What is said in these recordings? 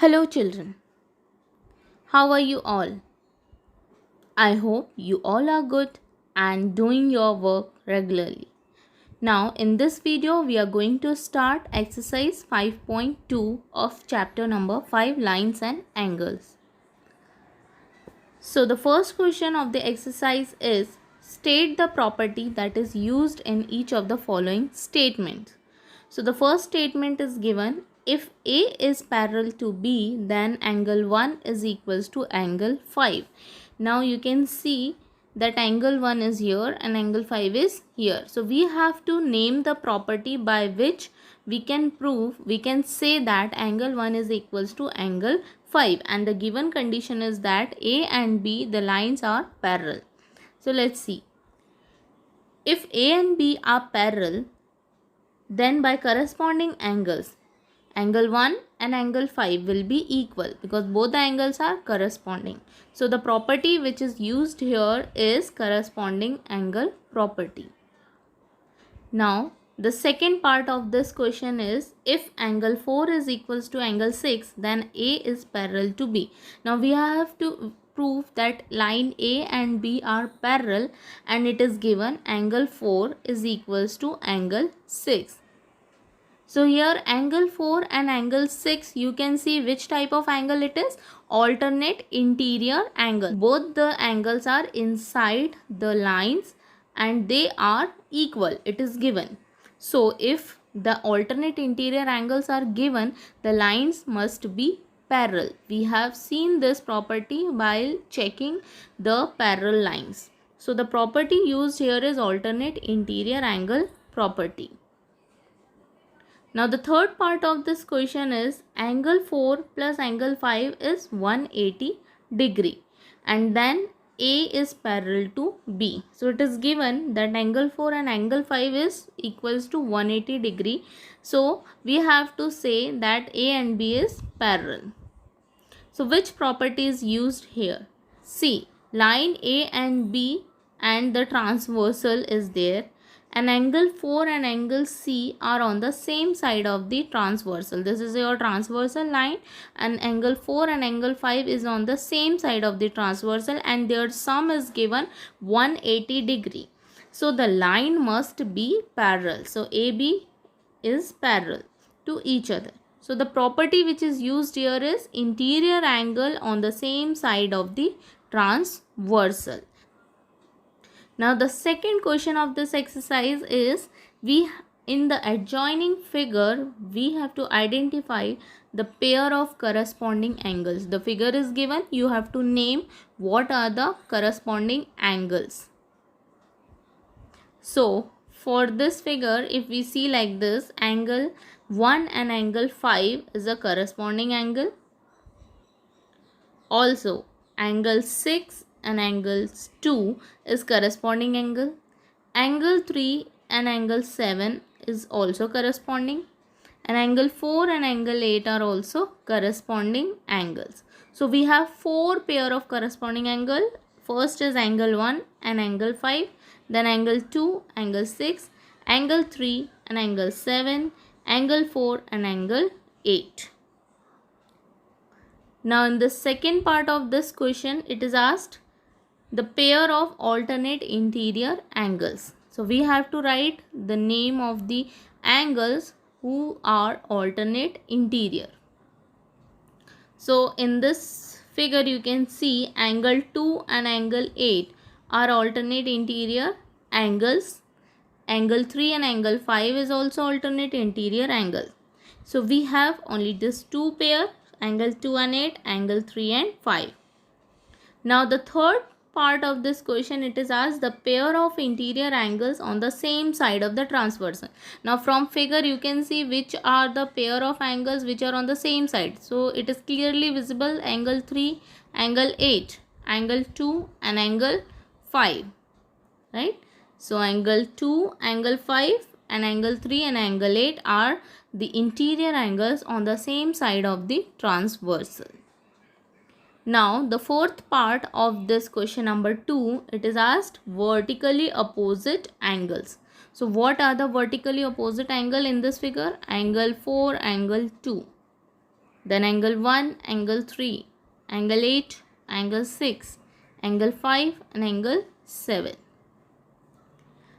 Hello, children. How are you all? I hope you all are good and doing your work regularly. Now, in this video, we are going to start exercise 5.2 of chapter number 5, Lines and Angles. So, the first question of the exercise is state the property that is used in each of the following statements. So, the first statement is given: if A is parallel to B, then angle 1 is equals to angle 5. Now, you can see that angle 1 is here and angle 5 is here. So, we have to name the property by which we can say that angle 1 is equals to angle 5, and the given condition is that A and B, the lines are parallel. So, let's see. If A and B are parallel, then by corresponding angles, angle 1 and angle 5 will be equal because both the angles are corresponding. So the property which is used here is corresponding angle property. Now the second part of this question is if angle 4 is equals to angle 6, then A is parallel to B. Now we have to prove that line A and B are parallel, and it is given angle 4 is equals to angle 6. So here angle 4 and angle 6, you can see which type of angle it is: alternate interior angle. Both the angles are inside the lines and they are equal. It is given. So if the alternate interior angles are given, the lines must be parallel. We have seen this property while checking the parallel lines. So the property used here is alternate interior angle property. Now the third part of this question is angle 4 plus angle 5 is 180 degree, and then A is parallel to B. So it is given that angle 4 and angle 5 is equals to 180 degree. So we have to say that A and B is parallel. So which property is used here? See, line A and B and the transversal is there, and angle 4 and angle C are on the same side of the transversal. This is your transversal line, and angle 4 and angle 5 is on the same side of the transversal, and their sum is given 180 degree. So the line must be parallel. So AB is parallel to each other. So the property which is used here is interior angle on the same side of the transversal. Now the second question of this exercise is in the adjoining figure we have to identify the pair of corresponding angles. The figure is given, you have to name what are the corresponding angles. So for this figure, if we see like this, angle 1 and angle 5 is a corresponding angle. Also angle 6 and angle 2 is corresponding angle. Angle 3 and angle 7 is also corresponding, and angle 4 and angle 8 are also corresponding angles. So we have four pair of corresponding angle. First is angle 1 and angle 5, then angle 2, angle 6, angle 3 and angle 7, angle 4 and angle 8. Now in the second part of this question, it is asked the pair of alternate interior angles. So we have to write the name of the angles who are alternate interior. So in this figure you can see angle 2 and angle 8 are alternate interior angles. Angle 3 and angle 5 is also alternate interior angle. So we have only this two pair, angle 2 and 8, angle 3 and 5. Now the third part of this question, it is asked the pair of interior angles on the same side of the transversal. Now from figure you can see which are the pair of angles which are on the same side. So it is clearly visible: angle 3, angle 8, angle 2 and angle 5, right? So angle 2, angle 5 and angle 3 and angle 8 are the interior angles on the same side of the transversal. Now the fourth part of this question number 2, it is asked vertically opposite angles. So what are the vertically opposite angle in this figure? Angle 4, angle 2. then angle 1, angle 3, angle 8, angle 6, angle 5 and angle 7.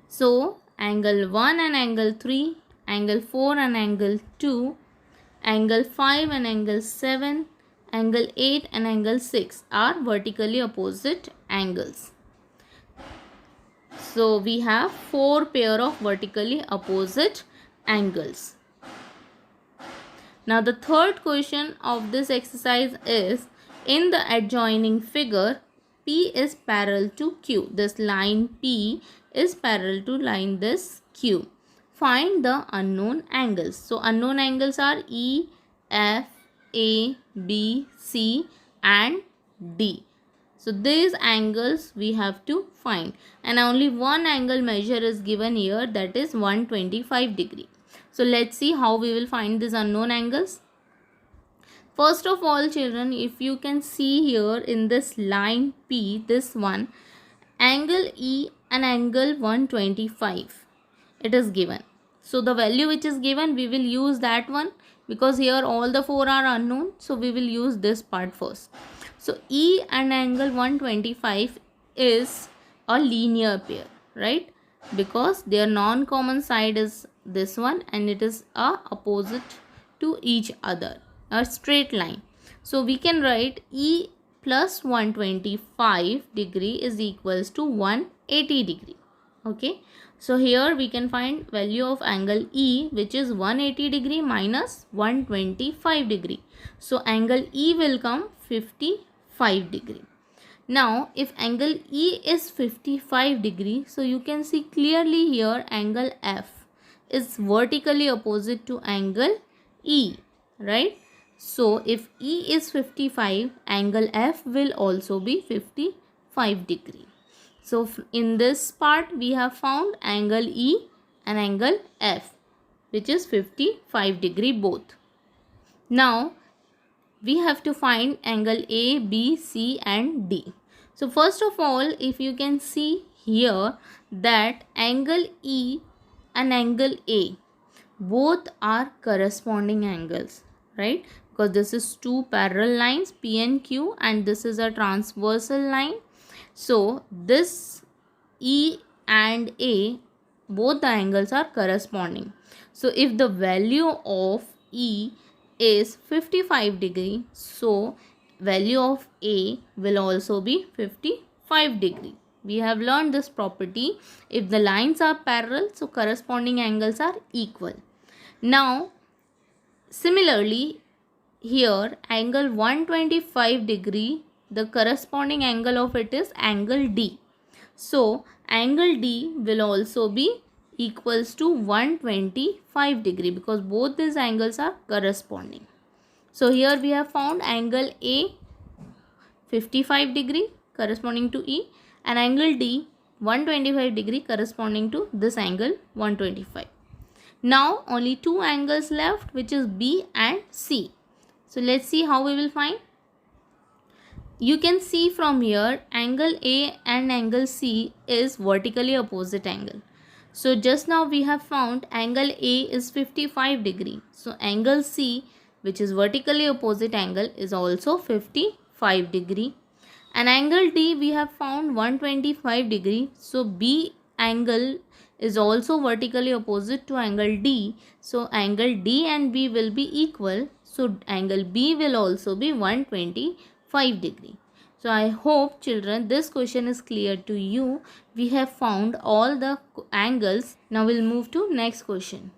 So angle 1 and angle 3, angle 4 and angle 2, angle 5 and angle 7, angle 8 and angle 6 are vertically opposite angles. So we have 4 pair of vertically opposite angles. Now the third question of this exercise is, in the adjoining figure, P is parallel to Q. This line P is parallel to line this Q. Find the unknown angles. So unknown angles are E, F, A, B, C and D. So these angles we have to find, and only one angle measure is given here, that is 125 degree. So let's see how we will find these unknown angles. First of all, children, if you can see here in this line P, this one, angle E and angle 125, it is given. So the value which is given, we will use that one, because here all the 4 are unknown. So we will use this part first. So E and angle 125 is a linear pair, right? Because their non-common side is this one and it is a opposite to each other, a straight line. So we can write E plus 125 degree is equals to 180 degree. Okay. So here we can find value of angle E, which is 180 degree minus 125 degree. So angle E will come 55 degree. Now if angle E is 55 degree, so you can see clearly here angle F is vertically opposite to angle E, right? So if E is 55, angle F will also be 55 degree. So in this part we have found angle E and angle F, which is 55 degree both. Now we have to find angle A, B, C and D. So first of all, if you can see here that angle E and angle A, both are corresponding angles, right? Because this is two parallel lines P and Q and this is a transversal line. So this E and A, both the angles are corresponding. So if the value of E is 55 degree, so value of A will also be 55 degree. We have learned this property. If the lines are parallel, so corresponding angles are equal. Now similarly here angle 125 degree, the corresponding angle of it is angle D. So angle D will also be equals to 125 degree because both these angles are corresponding. So here we have found angle A 55 degree corresponding to E and angle D 125 degree corresponding to this angle 125. Now only two angles left, which is B and C. So let's see how we will find. You can see from here angle A and angle C is vertically opposite angle. So just now we have found angle A is 55 degree. So angle C, which is vertically opposite angle, is also 55 degree. And angle D we have found 125 degree. So B angle is also vertically opposite to angle D. So angle D and B will be equal. So angle B will also be 125 degree. So I hope children this question is clear to you. We have found all the angles. Now we'll move to next question.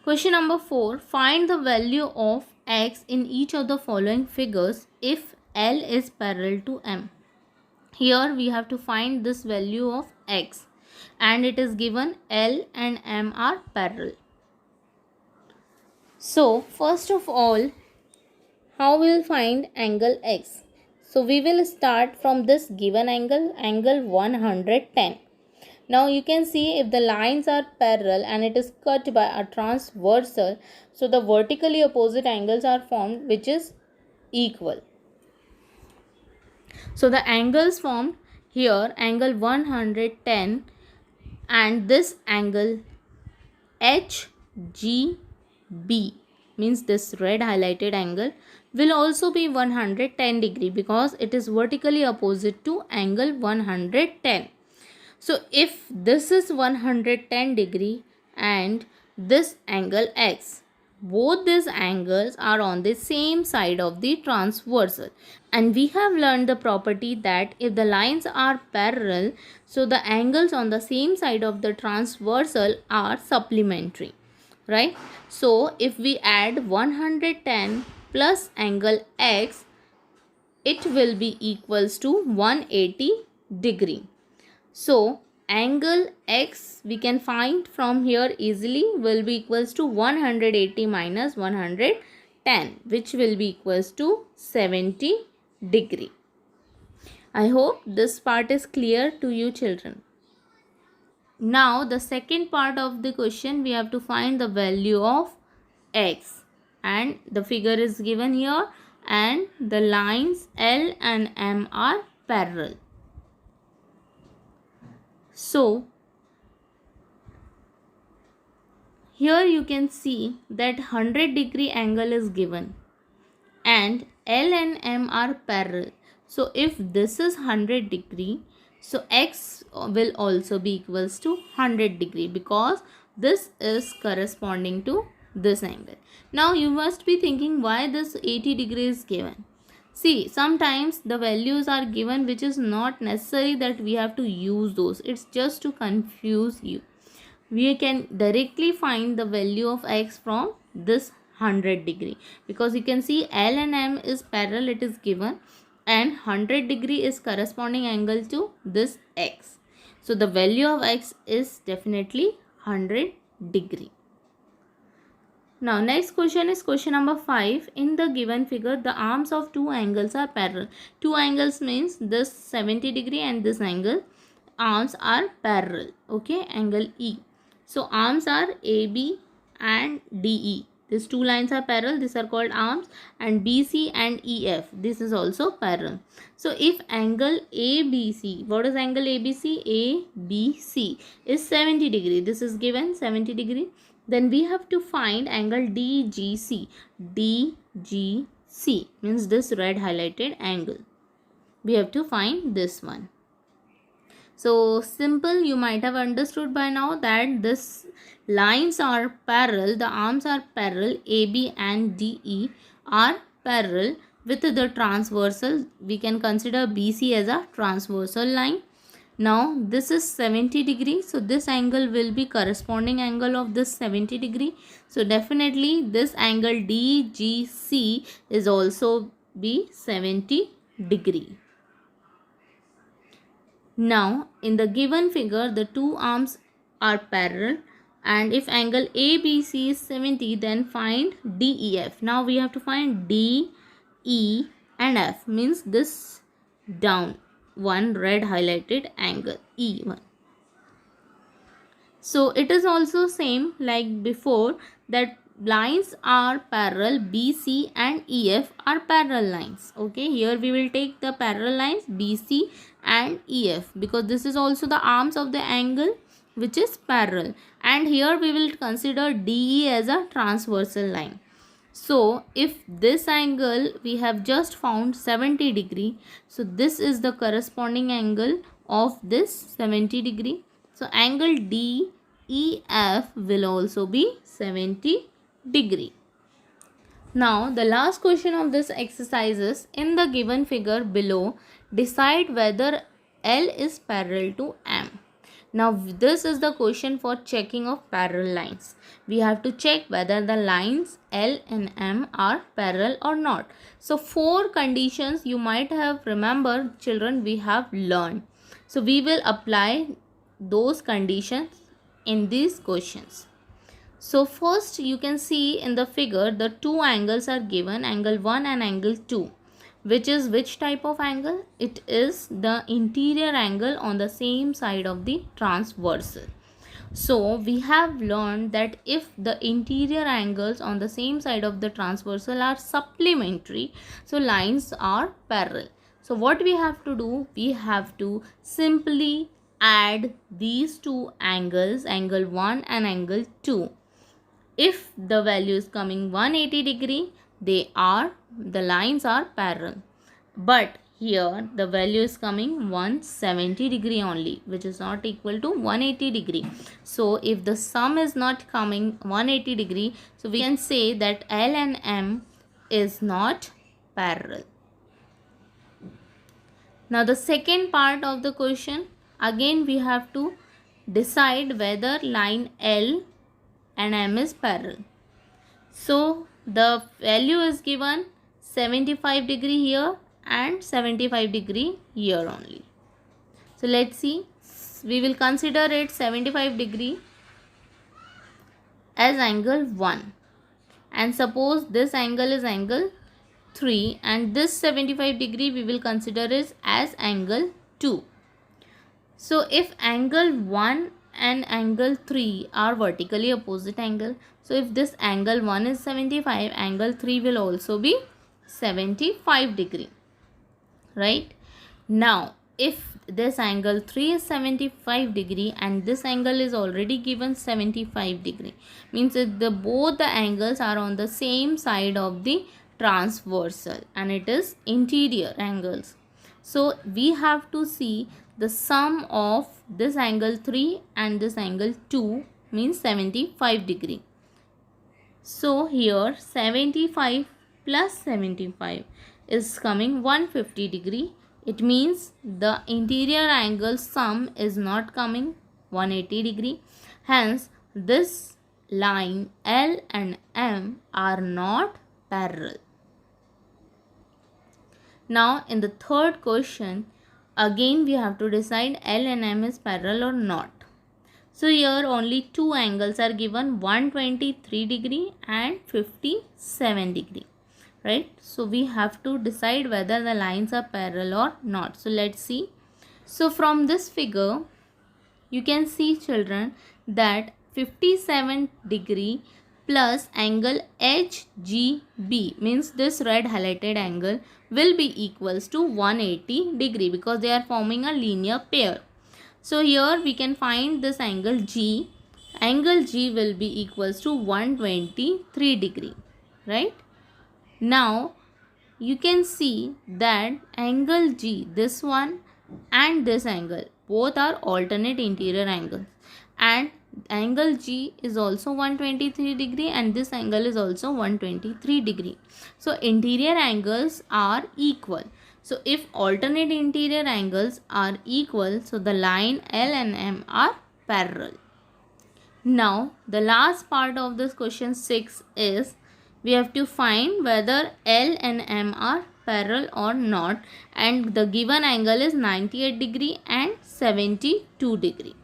Question number 4. Find the value of x in each of the following figures if L is parallel to M. Here we have to find this value of x and it is given L and M are parallel. So first of all, how we will find angle x? So we will start from this given angle, angle 110. Now you can see if the lines are parallel and it is cut by a transversal, so the vertically opposite angles are formed, which is equal. So the angles formed here, angle 110 and this angle HGB, means this red highlighted angle, will also be 110 degree because it is vertically opposite to angle 110. So if this is 110 degree and this angle x, both these angles are on the same side of the transversal, and we have learned the property that if the lines are parallel, so the angles on the same side of the transversal are supplementary, right? So if we add 110 plus angle x, it will be equals to 180 degree. So angle x we can find from here easily will be equals to 180 minus 110, which will be equals to 70 degree. I hope this part is clear to you children. Now the second part of the question, we have to find the value of x, and the figure is given here and the lines L and M are parallel. So here you can see that 100 degree angle is given and L and M are parallel. So if this is 100 degree, so x will also be equals to 100 degree because this is corresponding to this angle. Now you must be thinking why this 80 degree is given. See, sometimes the values are given which is not necessary that we have to use those. It's just to confuse you. We can directly find the value of x from this 100 degree because you can see L and M is parallel, it is given, and 100 degree is corresponding angle to this x. So the value of x is definitely 100 degree. Now next question is question number 5. In the given figure, the arms of two angles are parallel. Two angles means this 70 degree and this angle. Arms are parallel. Okay, angle E. So arms are AB and DE. These two lines are parallel. These are called arms, and BC and EF. This is also parallel. So if angle ABC, what is angle ABC? ABC is 70 degree. This is given 70 degree. Then we have to find angle DGC. DGC means this red highlighted angle. We have to find this one. So simple, you might have understood by now that this lines are parallel, the arms are parallel, AB and DE are parallel with the transversal. We can consider BC as a transversal line. Now this is 70 degree, so this angle will be corresponding angle of this 70 degree. So definitely this angle DGC is also be 70 degree. Now in the given figure, the two arms are parallel, and if angle ABC is 70, then find DEF. Now we have to find D, E and F, means this down one red highlighted angle E1. So it is also same like before, that lines are parallel, BC and EF are parallel lines. Okay, here we will take the parallel lines BC and EF because this is also the arms of the angle which is parallel, and here we will consider DE as a transversal line. So if this angle we have just found 70 degree, so this is the corresponding angle of this 70 degree. So angle DEF will also be 70 degree. Now the last question of this exercise is, in the given figure below, decide whether L is parallel to M. Now this is the question for checking of parallel lines. We have to check whether the lines L and M are parallel or not. So 4 conditions you might have remembered children, we have learned. So we will apply those conditions in these questions. So first you can see in the figure the two angles are given, angle 1 and angle 2. Which is which type of angle? It is the interior angle on the same side of the transversal. So we have learned that if the interior angles on the same side of the transversal are supplementary, so lines are parallel. So what we have to do? We have to simply add these two angles, angle 1 and angle 2. If the value is coming 180 degree, the lines are parallel. But here the value is coming 170 degree only, which is not equal to 180 degree. So if the sum is not coming 180 degree, so we can say that L and M is not parallel. Now the second part of the question, again we have to decide whether line L and M is parallel. So the value is given 75 degree here and 75 degree here only. So let's see, we will consider it 75 degree as angle 1, and suppose this angle is angle 3, and this 75 degree we will consider it as angle 2. So if angle 1 and angle 3 are vertically opposite angle, so if this angle 1 is 75, angle 3 will also be 75 degree, right? Now if this angle 3 is 75 degree and this angle is already given 75 degree, means that both the angles are on the same side of the transversal and it is interior angles. So we have to see the sum of this angle 3 and this angle 2 means 75 degree. So here 75 plus 75 is coming 150 degree. It means the interior angle sum is not coming 180 degree. Hence this line L and M are not parallel. Now in the third question, again we have to decide L and M is parallel or not. So here only two angles are given, 123 degree and 57 degree, right? So we have to decide whether the lines are parallel or not. So let's see. So from this figure you can see, children, that 57 degree plus angle HGB means this red highlighted angle will be equals to 180 degree because they are forming a linear pair. So here we can find this angle G. Angle G will be equals to 123 degree, right? Now you can see that angle G, this one and this angle, both are alternate interior angles, and angle G is also 123 degree and this angle is also 123 degree. So interior angles are equal. So if alternate interior angles are equal, so the line L and M are parallel. Now the last part of this question 6 is we have to find whether L and M are parallel or not, and the given angle is 98 degree and 72 degree.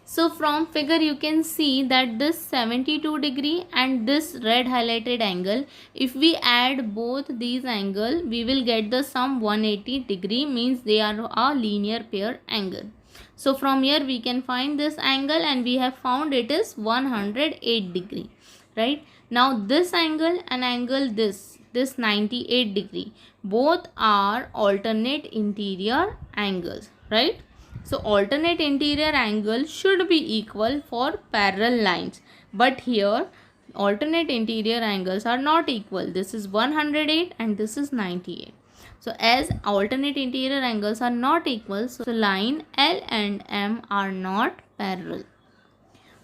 So from figure you can see that this 72 degree and this red highlighted angle, if we add both these angles, we will get the sum 180 degree, means they are a linear pair angle. So from here we can find this angle and we have found it is 108 degree, right? Now this angle and angle this 98 degree, both are alternate interior angles, right? So alternate interior angle should be equal for parallel lines, but here alternate interior angles are not equal. This is 108 and this is 98. So as alternate interior angles are not equal, so line L and M are not parallel.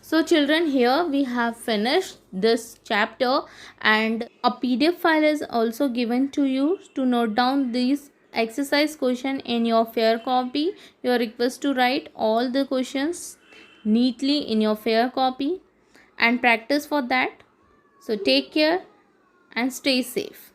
So children, here we have finished this chapter, and a PDF file is also given to you to note down these exercise question in your fair copy. You are requested to write all the questions neatly in your fair copy and practice for that. So take care and stay safe.